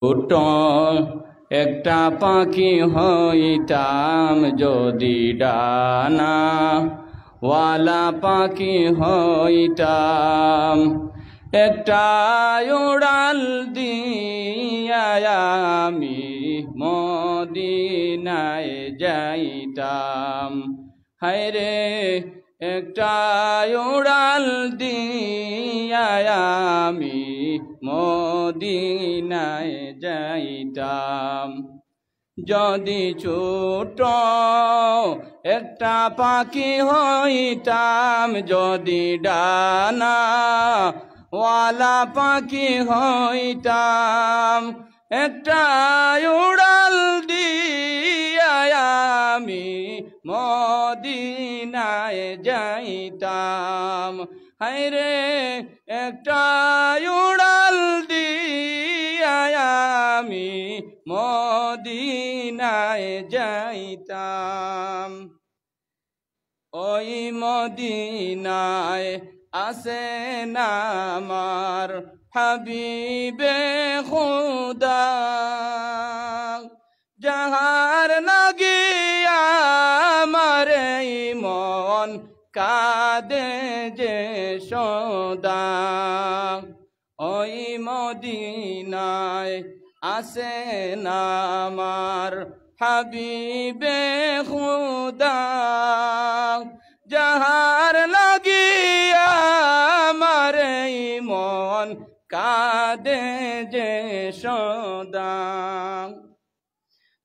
ছোট একটা পাখি হইতাম যদি ডানা ওয়ালা পাখি হইতাম, একটা উড়াল দিয়া আমি মদিনায় যাইতাম। হায়রে একটা উড়াল দিয়া আমি মদিনায় যাইতাম। যদি ছোট একটা পাখি হইতাম, যদি ডানা ওয়ালা পাখি হইতাম, একটা উড়াল দিয়া আমি মদিনায় যাইতাম। হায়রে একটা উড়াল দিয়া আমি মদিনায় যাইতাম। ওই মদিনায় আছেন আমার হাবিবে খুদা, যাহার লাগিয়া আমার মন কাঁদে যে সদা। ওই মদিনায় আছেন আমার হাবিবে খুদা, যাহার লাগিয়া আমার মন কাঁদে যে সদা।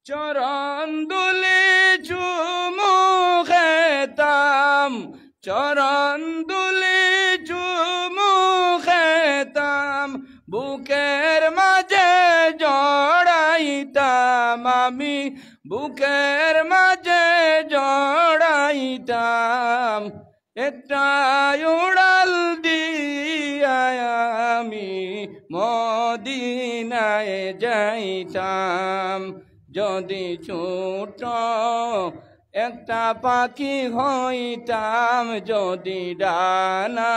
চরণ দুলি চুমু খেতাম, চরণ দুলি চুমু খেতাম, বুকের মাঝে জড়াইতাম আমি, বুকের মাঝে জড়াইতাম। একটা উড়াল দিয়া আমি মদিনায় যাইতাম। যদি ছোট একটা পাখি হইতাম, যদি ডানা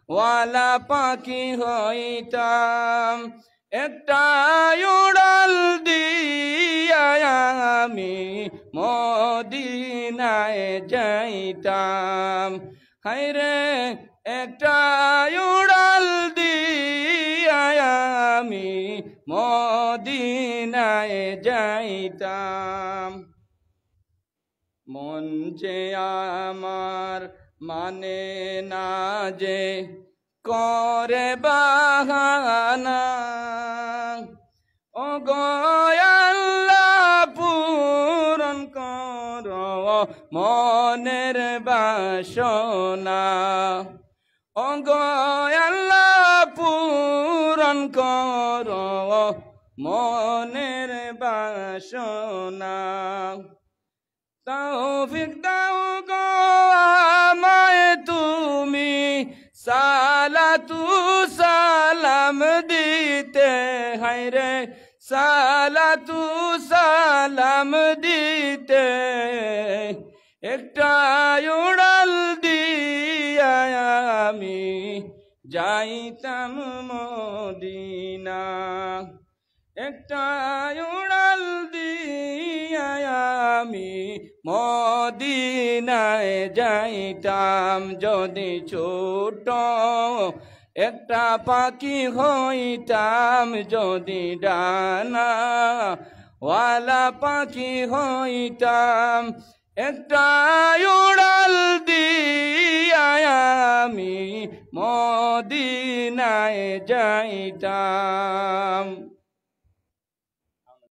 ওয়ালা পাখি হইতাম, একটা উড়াল দিয়া আমি মদিনায় যাইতাম। হায়রে একটা উড়াল দিয়া আমি মদিনায় যাইতাম। মন যে আমার মানে না যে করে বাহানা, ও গো আল্লাহ পূরণ করো মনের বাসনা, ও গো আল্লাহ পূরণ করো মনের বাসনা। তৌফিক দাও গো আমায় তুমি সালাতু সালাম দিতে, হায়রে সালাতু সালাম দিতে। একটা উড়াল দিয়া আমি যাইতাম মদিনা, একটা উড়াল দিয়া আমি মদিনায় যাইতাম। যদি ছোট একটা পাখি হইতাম, যদি ডানা ওয়ালা পাখি হইতাম, একটা উড়াল দিয়া আমি মদিনায় যাইতাম।